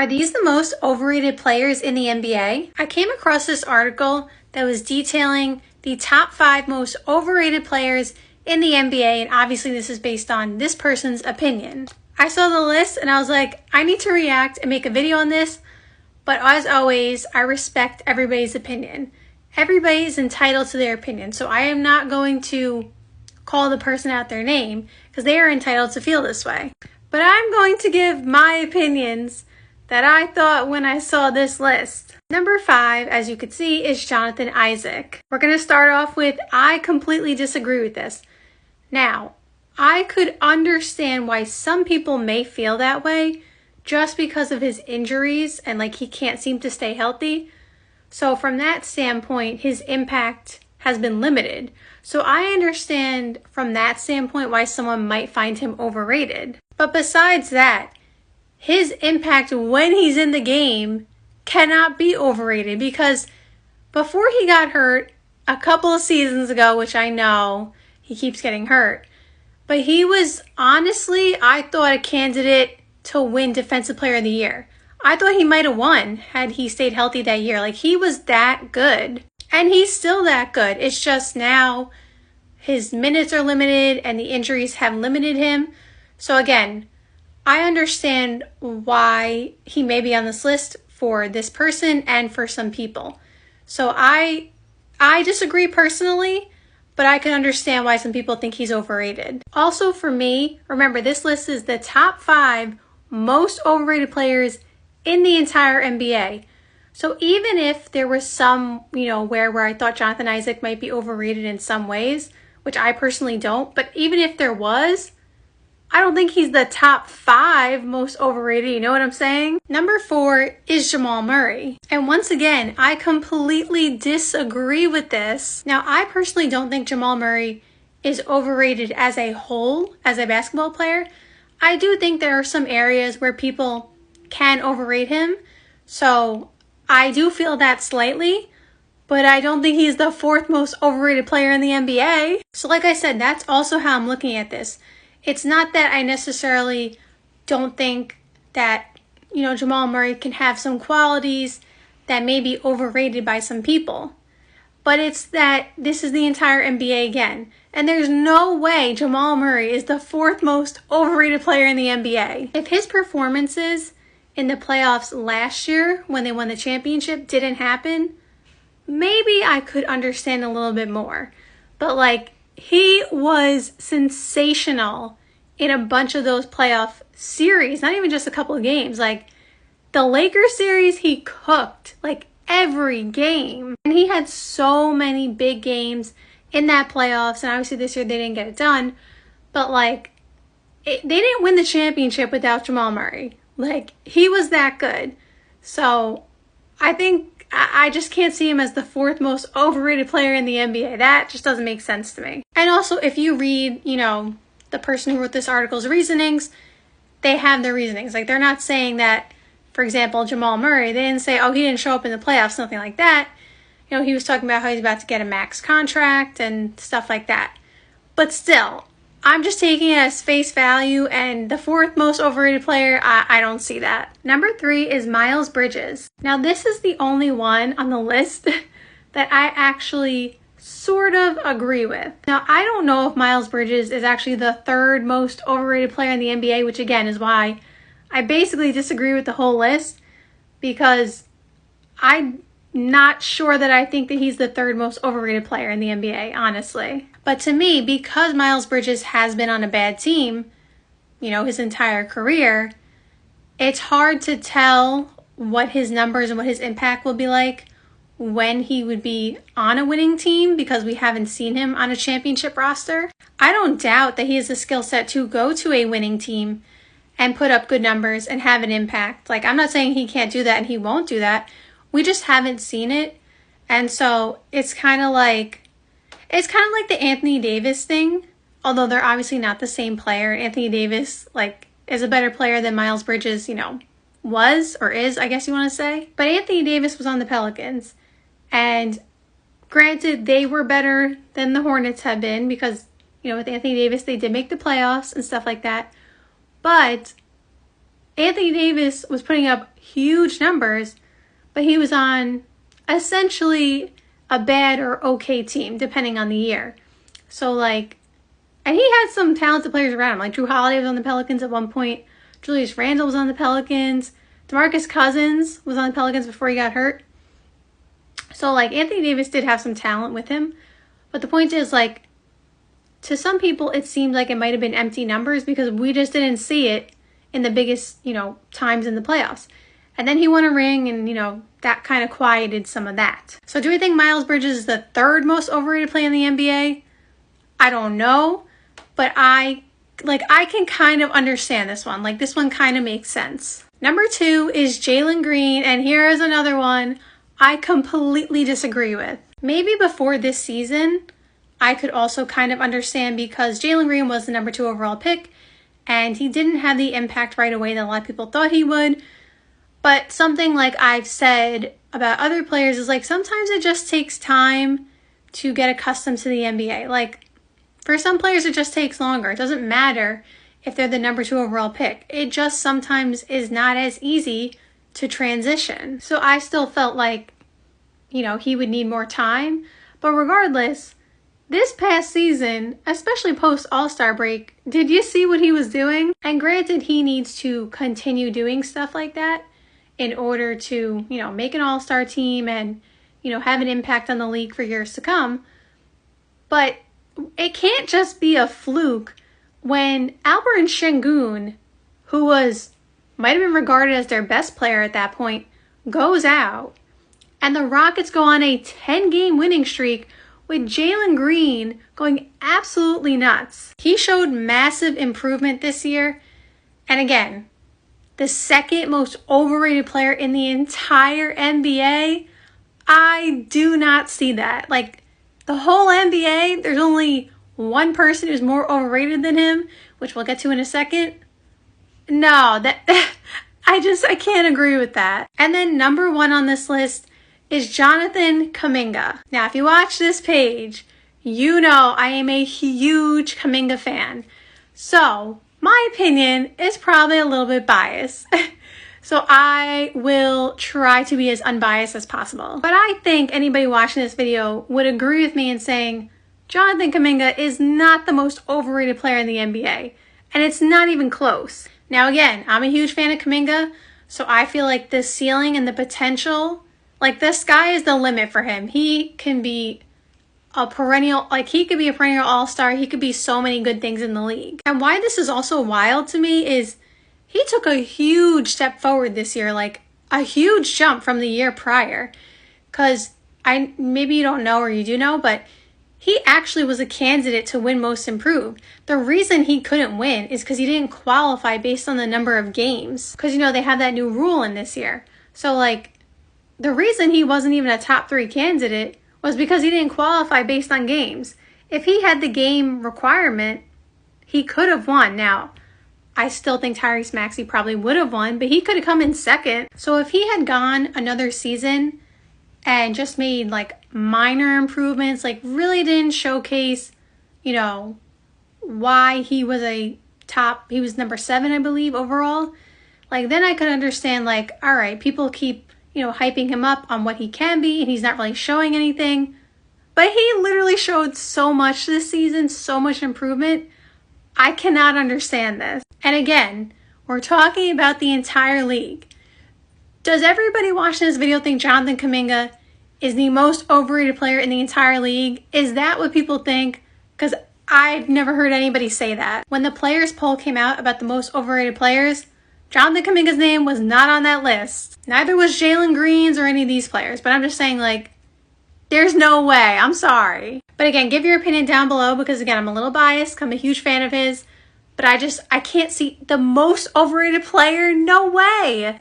Are these the most overrated players in the NBA? I came across this article that was detailing the top 5 most overrated players in the NBA, and obviously this is based on this person's opinion. I saw the list and I was like, I need to react and make a video on this, but as always, I respect everybody's opinion. Everybody is entitled to their opinion, so I am not going to call the person out their name because they are entitled to feel this way. But I'm going to give my opinions that I thought when I saw this list. Number 5, as you can see, is Jonathan Isaac. We're going to start off with, I completely disagree with this. Now, I could understand why some people may feel that way just because of his injuries and like he can't seem to stay healthy. So from that standpoint, his impact has been limited. So I understand from that standpoint why someone might find him overrated. But besides that, his impact when he's in the game cannot be overrated, because before he got hurt a couple of seasons ago, which I know he keeps getting hurt, but he was honestly, I thought, a candidate to win Defensive Player of the Year. I thought he might have won had he stayed healthy that year. Like, he was that good. And he's still that good. It's just now his minutes are limited and the injuries have limited him. So again, I understand why he may be on this list for this person and for some people. So I disagree personally, but I can understand why some people think he's overrated. Also for me, remember, this list is the top 5 most overrated players in the entire NBA. So even if there was some, where I thought Jonathan Isaac might be overrated in some ways, which I personally don't, but even if there was, I don't think he's the top 5 most overrated, you know what I'm saying? Number 4 is Jamal Murray. And once again, I completely disagree with this. Now, I personally don't think Jamal Murray is overrated as a whole, as a basketball player. I do think there are some areas where people can overrate him. So I do feel that slightly, but I don't think he's the 4th most overrated player in the NBA. So like I said, that's also how I'm looking at this. It's not that I necessarily don't think that, Jamal Murray can have some qualities that may be overrated by some people. But it's that this is the entire NBA again. And there's no way Jamal Murray is the 4th most overrated player in the NBA. If his performances in the playoffs last year when they won the championship didn't happen, maybe I could understand a little bit more. But he was sensational in a bunch of those playoff series, not even just a couple of games. Like the Lakers series, he cooked every game. And he had so many big games in that playoffs, and obviously this year they didn't get it done. But they didn't win the championship without Jamal Murray. He was that good. So I think I just can't see him as the 4th most overrated player in the NBA. That just doesn't make sense to me. And also, if you read, the person who wrote this article's reasonings, they have their reasonings. They're not saying that, for example, Jamal Murray, they didn't say, oh, he didn't show up in the playoffs, nothing like that. He was talking about how he's about to get a max contract and stuff like that. But still, I'm just taking it as face value, and the 4th most overrated player, I don't see that. Number 3 is Miles Bridges. Now, this is the only one on the list that I actually sort of agree with. Now, I don't know if Miles Bridges is actually the 3rd most overrated player in the NBA, which again is why I basically disagree with the whole list, because I'm not sure that I think that he's the 3rd most overrated player in the NBA, honestly. But to me, because Miles Bridges has been on a bad team, his entire career, it's hard to tell what his numbers and what his impact will be like when he would be on a winning team, because we haven't seen him on a championship roster. I don't doubt that he has the skill set to go to a winning team and put up good numbers and have an impact. I'm not saying he can't do that and he won't do that. We just haven't seen it. And so it's kind of like the Anthony Davis thing, although they're obviously not the same player. Anthony Davis, is a better player than Miles Bridges, was or is, I guess you want to say. But Anthony Davis was on the Pelicans. And granted, they were better than the Hornets have been because, with Anthony Davis, they did make the playoffs and stuff like that. But Anthony Davis was putting up huge numbers, but he was on essentially a bad or okay team, depending on the year. So, like, and he had some talented players around him. Like, Drew Holiday was on the Pelicans at one point. Julius Randle was on the Pelicans. DeMarcus Cousins was on the Pelicans before he got hurt. So, like, Anthony Davis did have some talent with him. But the point is, like, to some people, it seemed like it might have been empty numbers because we just didn't see it in the biggest, times in the playoffs. And then he won a ring and, that kind of quieted some of that. So do we think Miles Bridges is the third most overrated player in the NBA? I don't know. But I can kind of understand this one. Like, this one kind of makes sense. Number 2 is Jalen Green. And here is another one I completely disagree with. Maybe before this season, I could also kind of understand because Jalen Green was the number 2 overall pick and he didn't have the impact right away that a lot of people thought he would. But something like I've said about other players is like sometimes it just takes time to get accustomed to the NBA. Like for some players, it just takes longer. It doesn't matter if they're the number 2 overall pick. It just sometimes is not as easy to transition. So I still felt like, he would need more time. But regardless, this past season, especially post All-Star break, did you see what he was doing? And granted, he needs to continue doing stuff like that in order to, make an All-Star team and, have an impact on the league for years to come. But it can't just be a fluke when Alperen Sengun, who might have been regarded as their best player at that point, goes out and the Rockets go on a 10-game winning streak with Jalen Green going absolutely nuts. He showed massive improvement this year. And again, the second most overrated player in the entire NBA, I do not see that. Like, the whole NBA, there's only one person who's more overrated than him, which we'll get to in a second. No, I can't agree with that. And then number 1 on this list is Jonathan Kuminga. Now, if you watch this page, you know I am a huge Kuminga fan. So, my opinion is probably a little bit biased. So I will try to be as unbiased as possible. But I think anybody watching this video would agree with me in saying Jonathan Kuminga is not the most overrated player in the NBA. And it's not even close. Now again, I'm a huge fan of Kuminga, so I feel like the ceiling and the potential, like the sky is the limit for him. He can be a perennial all-star. He could be so many good things in the league. And why this is also wild to me is he took a huge step forward this year, like a huge jump from the year prior. Because maybe you don't know or you do know, but he actually was a candidate to win Most Improved. The reason he couldn't win is because he didn't qualify based on the number of games. Because, they have that new rule in this year. So, the reason he wasn't even a top 3 candidate was because he didn't qualify based on games. If he had the game requirement, he could have won. Now, I still think Tyrese Maxey probably would have won, but he could have come in second. So if he had gone another season and just made minor improvements, really didn't showcase, why he was he was number 7, I believe, overall, then I could understand, all right, people keep, hyping him up on what he can be, and he's not really showing anything. But he literally showed so much this season, so much improvement. I cannot understand this. And again, we're talking about the entire league. Does everybody watching this video think Jonathan Kuminga is the most overrated player in the entire league? Is that what people think? Because I've never heard anybody say that. When the players poll came out about the most overrated players, Jonathan Kuminga's name was not on that list. Neither was Jalen Green's or any of these players. But I'm just saying, there's no way. I'm sorry. But again, give your opinion down below because, again, I'm a little biased. I'm a huge fan of his. But I can't see the most overrated player. No way.